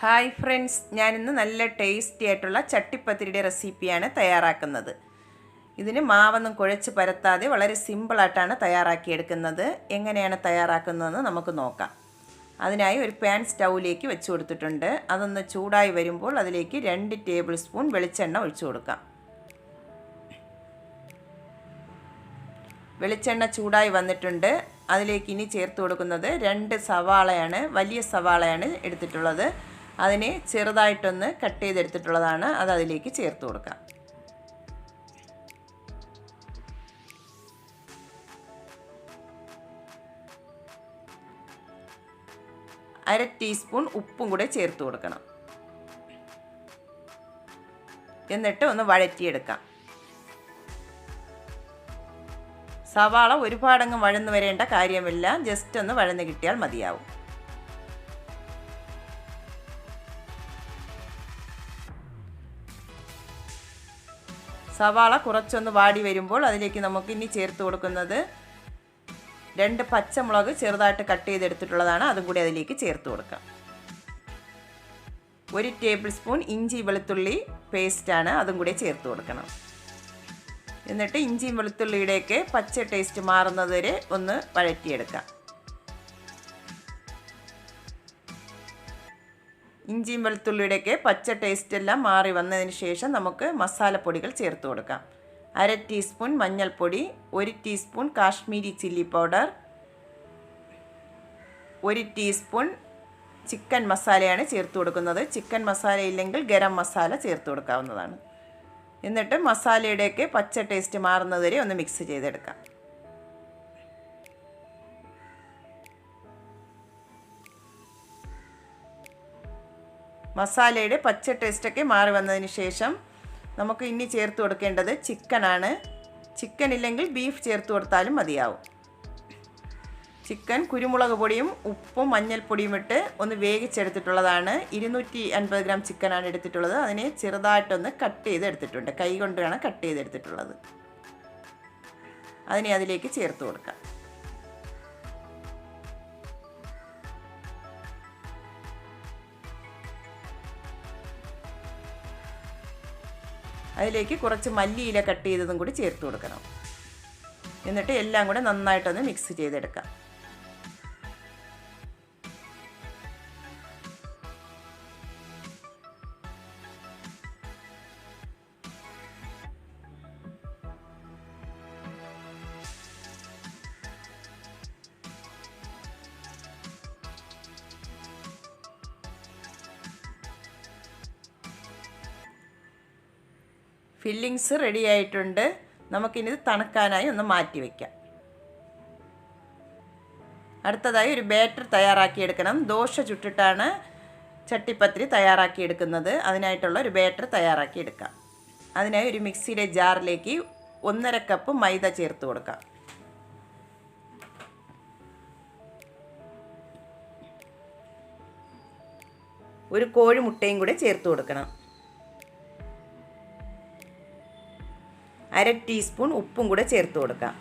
Hi friends, ഞാനിന്ന് നല്ല tasty ആയിട്ടുള്ള ചട്ടിപ്പത്തിരിയുടെ റെസിപ്പിയാണ് തയ്യാറാക്കുന്നത്. ഇതിന് മാവൊന്നും കുഴച്ച് പരത്താതെ വളരെ സിമ്പിളായിട്ടാണ് തയ്യാറാക്കിയെടുക്കുന്നത്. എങ്ങനെയാണ് തയ്യാറാക്കുന്നതെന്ന് നമുക്ക് നോക്കാം. അതിനായി ഒരു പാൻ സ്റ്റൗവിലേക്ക് വെച്ച് കൊടുത്തിട്ടുണ്ട്. അതൊന്ന് ചൂടായി വരുമ്പോൾ അതിലേക്ക് 2 ടേബിൾ സ്പൂൺ വെളിച്ചെണ്ണ ഒഴിച്ചു കൊടുക്കാം. വെളിച്ചെണ്ണ ചൂടായി വന്നിട്ടുണ്ട്. അതിലേക്ക് ഇനി ചേർത്ത് കൊടുക്കുന്നത് 2 സവാളയാണ്. വലിയ സവാളയാണ് എടുത്തിട്ടുള്ളത്. അതിനെ ചെറുതായിട്ടൊന്ന് കട്ട് ചെയ്തെടുത്തിട്ടുള്ളതാണ്. അത് അതിലേക്ക് ചേർത്ത് കൊടുക്കാം. അര ടീസ്പൂൺ ഉപ്പും കൂടെ ചേർത്ത് കൊടുക്കണം. എന്നിട്ട് ഒന്ന് വഴറ്റിയെടുക്കാം. സവാള ഒരുപാടങ്ങ് വഴന്നു വരേണ്ട കാര്യമില്ല. ജസ്റ്റ് ഒന്ന് വഴന്ന് കിട്ടിയാൽ മതിയാവും. സവാള കുറച്ചൊന്ന് വാടി വരുമ്പോൾ അതിലേക്ക് നമുക്ക് ഇനി ചേർത്ത് കൊടുക്കുന്നത് 2 പച്ചമുളക് ചെറുതായിട്ട് കട്ട് ചെയ്തെടുത്തിട്ടുള്ളതാണ്. അതും കൂടി അതിലേക്ക് ചേർത്ത് കൊടുക്കാം. 1 ടേബിൾ സ്പൂൺ ഇഞ്ചി വെളുത്തുള്ളി പേസ്റ്റാണ്. അതും കൂടി ചേർത്ത് കൊടുക്കണം. എന്നിട്ട് ഇഞ്ചിയും വെളുത്തുള്ളിയുടെയൊക്കെ പച്ച ടേസ്റ്റ് മാറുന്നത് വരെ ഒന്ന് വഴറ്റിയെടുക്കാം. ഇഞ്ചിയും വെളുത്തുള്ളിയുടെയൊക്കെ പച്ച ടേസ്റ്റ് എല്ലാം മാറി വന്നതിന് ശേഷം നമുക്ക് മസാലപ്പൊടികൾ ചേർത്ത് കൊടുക്കാം. അര ടീസ്പൂൺ മഞ്ഞൾപ്പൊടി, 1 teaspoon Kashmiri chilli powder, 1 teaspoon chicken മസാലയാണ് ചേർത്ത് കൊടുക്കുന്നത്. ചിക്കൻ മസാല ഇല്ലെങ്കിൽ ഗരം മസാല ചേർത്ത് കൊടുക്കാവുന്നതാണ്. എന്നിട്ട് മസാലയുടെയൊക്കെ പച്ച ടേസ്റ്റ് മാറുന്നത് വരെ ഒന്ന് മിക്സ് ചെയ്തെടുക്കാം. മസാലയുടെ പച്ച ടേസ്റ്റൊക്കെ മാറി വന്നതിന് ശേഷം നമുക്ക് ഇനി ചേർത്ത് കൊടുക്കേണ്ടത് ചിക്കനാണ്. ചിക്കൻ ഇല്ലെങ്കിൽ ബീഫ് ചേർത്ത് കൊടുത്താലും മതിയാവും. ചിക്കൻ കുരുമുളക് പൊടിയും ഉപ്പും മഞ്ഞൾപ്പൊടിയും ഇട്ട് ഒന്ന് വേവിച്ചെടുത്തിട്ടുള്ളതാണ്. 250 ഗ്രാം ചിക്കനാണ് എടുത്തിട്ടുള്ളത്. അതിനെ ചെറുതായിട്ടൊന്ന് കട്ട് ചെയ്തെടുത്തിട്ടുണ്ട്. കൈ കൊണ്ടാണ് കട്ട് ചെയ്തെടുത്തിട്ടുള്ളത്. അതിനെ അതിലേക്ക് ചേർത്ത് കൊടുക്കാം. അതിലേക്ക് കുറച്ച് മല്ലിയില കട്ട് ചെയ്തതും കൂടി ചേർത്ത് കൊടുക്കണം. എന്നിട്ട് എല്ലാം കൂടെ നന്നായിട്ടൊന്ന് മിക്സ് ചെയ്തെടുക്കാം. ഫില്ലിങ്സ് റെഡി ആയിട്ടുണ്ട്. നമുക്കിനിത് തണുക്കാനായി ഒന്ന് മാറ്റി വയ്ക്കാം. അടുത്തതായി ഒരു ബാറ്റർ തയ്യാറാക്കിയെടുക്കണം. ദോശ ചുട്ടിട്ടാണ് ചട്ടിപ്പത്തിരി തയ്യാറാക്കിയെടുക്കുന്നത്. അതിനായിട്ടുള്ള ഒരു ബാറ്റർ തയ്യാറാക്കിയെടുക്കാം. അതിനായി ഒരു മിക്സിയുടെ ജാറിലേക്ക് 1.5 കപ്പ് മൈദ ചേർത്ത് കൊടുക്കാം. ഒരു കോഴിമുട്ടയും കൂടെ ചേർത്ത് കൊടുക്കണം. അര ടീസ്പൂൺ ഉപ്പും കൂടെ ചേർത്ത് കൊടുക്കാം.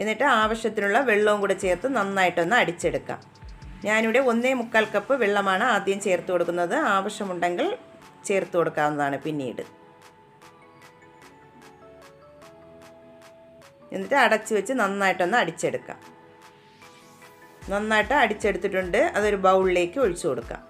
എന്നിട്ട് ആവശ്യത്തിനുള്ള വെള്ളവും കൂടെ ചേർത്ത് നന്നായിട്ടൊന്ന് അടിച്ചെടുക്കാം. ഞാനിവിടെ 1.25 കപ്പ് വെള്ളമാണ് ആദ്യം ചേർത്ത് കൊടുക്കുന്നത്. ആവശ്യമുണ്ടെങ്കിൽ ചേർത്ത് കൊടുക്കാവുന്നതാണ് പിന്നീട്. എന്നിട്ട് അടച്ച് വെച്ച് നന്നായിട്ടൊന്ന് അടിച്ചെടുക്കാം. നന്നായിട്ട് അടിച്ചെടുത്തിട്ടുണ്ട്. അതൊരു ബൗളിലേക്ക് ഒഴിച്ചു കൊടുക്കാം.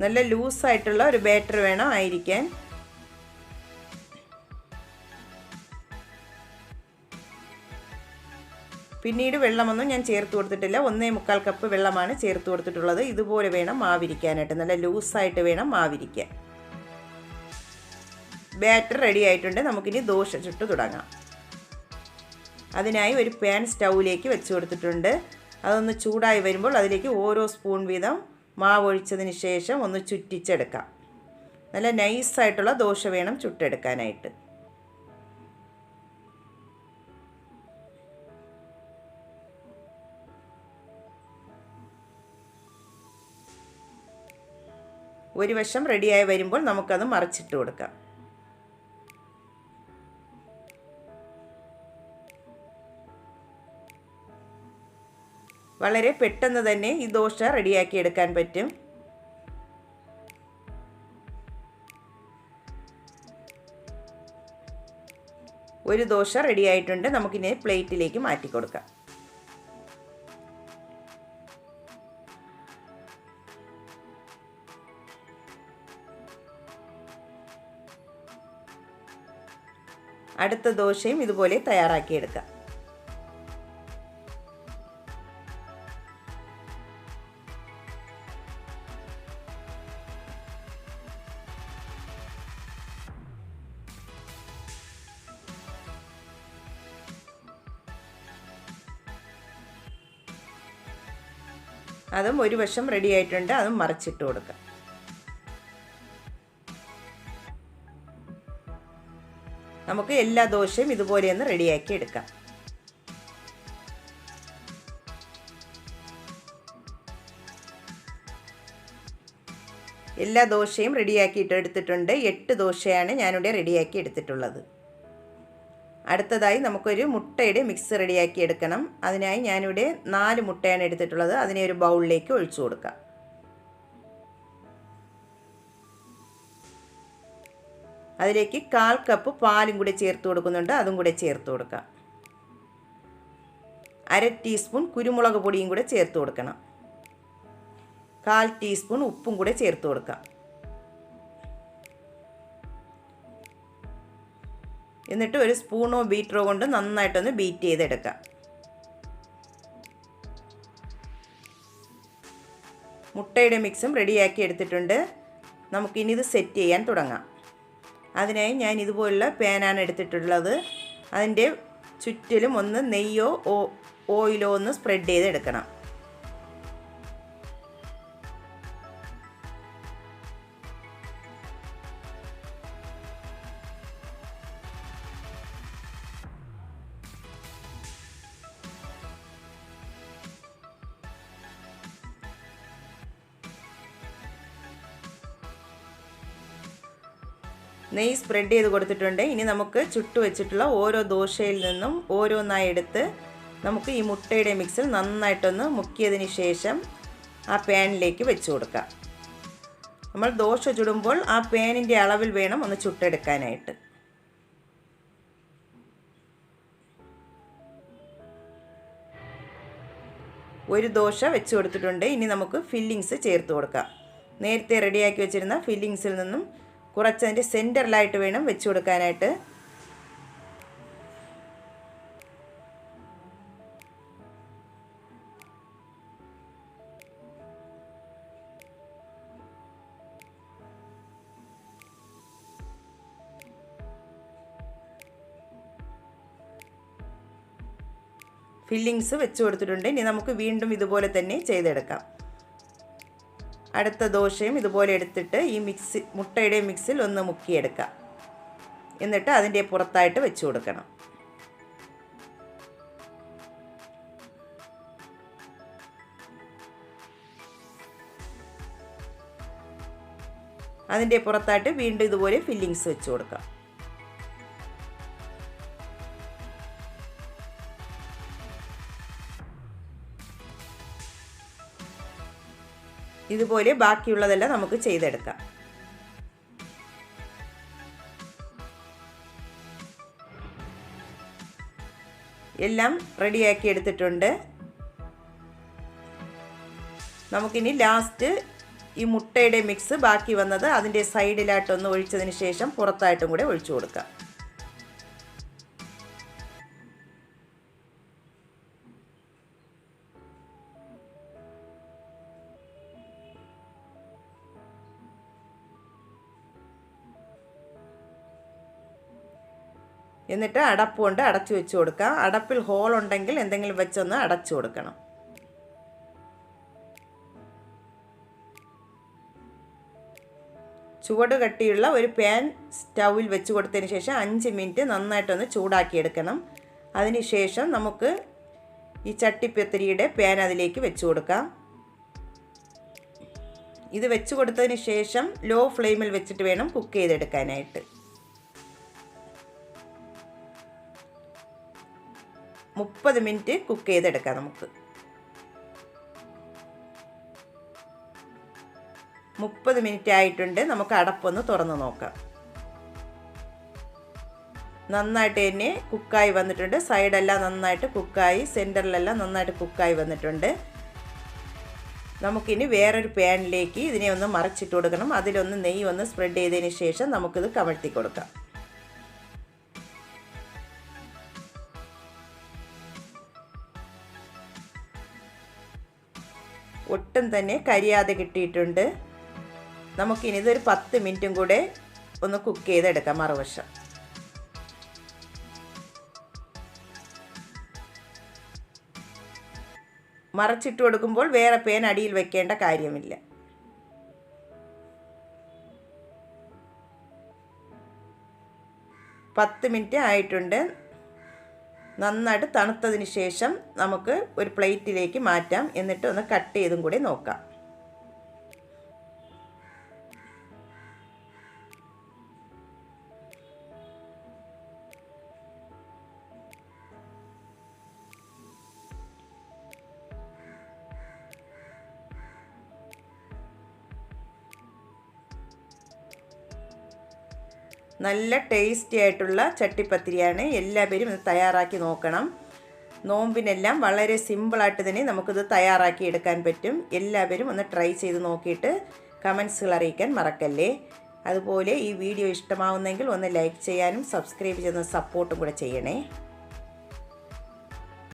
നല്ല ലൂസായിട്ടുള്ള ഒരു ബാറ്റർ വേണം ആയിരിക്കാൻ. പിന്നീട് വെള്ളമൊന്നും ഞാൻ ചേർത്ത് കൊടുത്തിട്ടില്ല. 1.25 കപ്പ് വെള്ളമാണ് ചേർത്ത് കൊടുത്തിട്ടുള്ളത്. ഇതുപോലെ വേണം മാവിരിക്കാനായിട്ട്. നല്ല ലൂസായിട്ട് വേണം മാവിരിക്കാൻ. ബാറ്റർ റെഡി ആയിട്ടുണ്ട്. നമുക്കിനി ദോശ ചുട്ട് തുടങ്ങാം. അതിനായി ഒരു പാൻ സ്റ്റൗവിലേക്ക് വെച്ച് കൊടുത്തിട്ടുണ്ട്. അതൊന്ന് ചൂടായി വരുമ്പോൾ അതിലേക്ക് ഓരോ സ്പൂൺ വീതം മാവ് ഒഴിച്ചതിന് ശേഷം ഒന്ന് ചുറ്റിച്ചെടുക്കാം. നല്ല നൈസായിട്ടുള്ള ദോശ വേണം ചുട്ടെടുക്കാനായിട്ട്. ഒരു വശം റെഡിയായി വരുമ്പോൾ നമുക്കത് മറിച്ചിട്ട് കൊടുക്കാം. വളരെ പെട്ടെന്ന് തന്നെ ഈ ദോശ റെഡിയാക്കി എടുക്കാൻ പറ്റും. ഒരു ദോശ റെഡി ആയിട്ടുണ്ട്. നമുക്കിനി പ്ലേറ്റിലേക്ക് മാറ്റി കൊടുക്കാം. അടുത്ത ദോശയും ഇതുപോലെ തയ്യാറാക്കിയെടുക്കാം. അതും ഒരു വശം റെഡി ആയിട്ടുണ്ട്. അതും മറിച്ചിട്ട് കൊടുക്കാം. നമുക്ക് എല്ലാ ദോശയും ഇതുപോലെ ഒന്ന് റെഡിയാക്കി എടുക്കാം. എല്ലാ ദോശയും റെഡിയാക്കിയിട്ട് എടുത്തിട്ടുണ്ട്. 8 ദോശയാണ് ഞാനിവിടെ റെഡിയാക്കി എടുത്തിട്ടുള്ളത്. അടുത്തതായി നമുക്കൊരു മുട്ടയുടെ മിക്സ് റെഡിയാക്കി എടുക്കണം. അതിനായി ഞാനിവിടെ 4 മുട്ടയാണ് എടുത്തിട്ടുള്ളത്. അതിനെ ഒരു ബൗളിലേക്ക് ഒഴിച്ചു കൊടുക്കാം. അതിലേക്ക് 1/4 കപ്പ് പാലും കൂടി ചേർത്ത് കൊടുക്കുന്നുണ്ട്. അതും കൂടെ ചേർത്ത് കൊടുക്കാം. 1/2 ടീസ്പൂൺ കുരുമുളക് പൊടിയും കൂടെ ചേർത്ത് കൊടുക്കണം. 1/4 ടീസ്പൂൺ ഉപ്പും കൂടെ ചേർത്ത് കൊടുക്കാം. എന്നിട്ട് ഒരു സ്പൂണോ ബീറ്ററോ കൊണ്ട് നന്നായിട്ടൊന്ന് ബീറ്റ് ചെയ്തെടുക്കാം. മുട്ടയുടെ മിക്സും റെഡിയാക്കി എടുത്തിട്ടുണ്ട്. നമുക്കിനി ഇത് സെറ്റ് ചെയ്യാൻ തുടങ്ങാം. അതിനായി ഞാൻ ഇതുപോലുള്ള പാനാണ് എടുത്തിട്ടുള്ളത്. അതിൻ്റെ ചുറ്റിലും ഒന്ന് നെയ്യോ ഓയിലോ ഒന്ന് സ്പ്രെഡ് ചെയ്തെടുക്കണം. നെയ്യ് സ്പ്രെഡ് ചെയ്ത് കൊടുത്തിട്ടുണ്ട്. ഇനി നമുക്ക് ചുട്ടു വെച്ചിട്ടുള്ള ഓരോ ദോശയിൽ നിന്നും ഓരോന്നായി എടുത്ത് നമുക്ക് ഈ മുട്ടയുടെ മിക്സിൽ നന്നായിട്ടൊന്ന് മുക്കിയതിന് ശേഷം ആ പാനിലേക്ക് വെച്ച് കൊടുക്കാം. നമ്മൾ ദോശ ചുടുമ്പോൾ ആ പാനിൻ്റെ അളവിൽ വേണം ഒന്ന് ചുട്ടെടുക്കാനായിട്ട്. ഒരു ദോശ വെച്ച് കൊടുത്തിട്ടുണ്ട്. ഇനി നമുക്ക് ഫില്ലിങ്സ് ചേർത്ത് കൊടുക്കാം. നേരത്തെ റെഡിയാക്കി വെച്ചിരുന്ന ഫില്ലിങ്സിൽ നിന്നും കുറച്ചതിൻ്റെ സെൻറ്ററിലായിട്ട് വേണം വെച്ച് കൊടുക്കാനായിട്ട്. ഫില്ലിങ്സ് വെച്ച് കൊടുത്തിട്ടുണ്ട്. ഇനി നമുക്ക് വീണ്ടും ഇതുപോലെ തന്നെ ചെയ്തെടുക്കാം. അടുത്ത ദോശയും ഇതുപോലെ എടുത്തിട്ട് ഈ മുട്ടയുടെ മിക്സിൽ ഒന്ന് മുക്കിയെടുക്കാം. എന്നിട്ട് അതിൻ്റെ പുറത്തായിട്ട് വെച്ച് കൊടുക്കണം. അതിൻ്റെ പുറത്തായിട്ട് വീണ്ടും ഇതുപോലെ ഫില്ലിങ്സ് വെച്ച് കൊടുക്കാം. ഇതുപോലെ ബാക്കിയുള്ളതെല്ലാം നമുക്ക് ചെയ്തെടുക്കാം. എല്ലാം റെഡിയാക്കി എടുത്തിട്ടുണ്ട്. നമുക്കിനി ലാസ്റ്റ് ഈ മുട്ടയുടെ മിക്സ് ബാക്കി വന്നത് അതിൻ്റെ സൈഡിലായിട്ടൊന്ന് ഒഴിച്ചതിന് ശേഷം പുറത്തായിട്ടും കൂടെ ഒഴിച്ചു കൊടുക്കാം. എന്നിട്ട് അടപ്പ് കൊണ്ട് അടച്ചു വെച്ച് കൊടുക്കുക. അടപ്പിൽ ഹോൾ ഉണ്ടെങ്കിൽ എന്തെങ്കിലും വെച്ചൊന്ന് അടച്ചു കൊടുക്കണം. ചുവട് കട്ടിയുള്ള ഒരു പാൻ സ്റ്റൗവിൽ വെച്ച് കൊടുത്തതിന് ശേഷം 5 മിനിറ്റ് നന്നായിട്ടൊന്ന് ചൂടാക്കിയെടുക്കണം. അതിന് ശേഷം നമുക്ക് ഈ ചട്ടിപ്പത്തിരിയുടെ പാൻ അതിലേക്ക് വെച്ച് കൊടുക്കാം. ഇത് വെച്ച് കൊടുത്തതിന് ശേഷം ലോ ഫ്ലെയിമിൽ വെച്ചിട്ട് വേണം കുക്ക് ചെയ്തെടുക്കാനായിട്ട്. 30 മിനിറ്റ് കുക്ക് ചെയ്തെടുക്കാം നമുക്ക്. 30 മിനിറ്റ് ആയിട്ടുണ്ട്. നമുക്ക് അടപ്പൊന്ന് തുറന്ന് നോക്കാം. നന്നായിട്ട് തന്നെ കുക്കായി വന്നിട്ടുണ്ട്. സൈഡെല്ലാം നന്നായിട്ട് കുക്കായി, സെൻറ്ററിലെല്ലാം നന്നായിട്ട് കുക്കായി വന്നിട്ടുണ്ട്. നമുക്കിനി വേറൊരു പാനിലേക്ക് ഇതിനെ ഒന്ന് മറിച്ചിട്ട് കൊടുക്കണം. അതിലൊന്ന് നെയ്യ് ഒന്ന് സ്പ്രെഡ് ചെയ്തതിന് ശേഷം നമുക്കിത് കമഴ്ത്തി കൊടുക്കാം. ഒട്ടും തന്നെ കരിയാതെ കിട്ടിയിട്ടുണ്ട്. നമുക്കിനി ഇതൊരു 10 മിനിറ്റും കൂടെ ഒന്ന് കുക്ക് ചെയ്തെടുക്കാം മറുവശം. മറച്ചിട്ട് കൊടുക്കുമ്പോൾ വേറെ പാൻ അടിയിൽ വെക്കേണ്ട കാര്യമില്ല. പത്ത് മിനിറ്റ് ആയിട്ടുണ്ട്. നന്നായിട്ട് തണുത്തതിന് ശേഷം നമുക്ക് ഒരു പ്ലേറ്റിലേക്ക് മാറ്റാം. എന്നിട്ട് ഒന്ന് കട്ട് ചെയ്തും കൂടി നോക്കാം. നല്ല ടേസ്റ്റി ആയിട്ടുള്ള ചട്ടിപ്പത്തിരിയാണ്. എല്ലാവരും ഇത് തയ്യാറാക്കി നോക്കണം. നോമ്പിനെല്ലാം വളരെ സിമ്പിളായിട്ട് തന്നെ നമുക്കിത് തയ്യാറാക്കി എടുക്കാൻ പറ്റും. എല്ലാവരും ഒന്ന് ട്രൈ ചെയ്ത് നോക്കിയിട്ട് കമൻസുകൾ അറിയിക്കാൻ മറക്കല്ലേ. അതുപോലെ ഈ വീഡിയോ ഇഷ്ടമാവുന്നെങ്കിൽ ഒന്ന് ലൈക്ക് ചെയ്യാനും സബ്സ്ക്രൈബ് ചെയ്യുന്ന സപ്പോർട്ടും കൂടെ ചെയ്യണേ.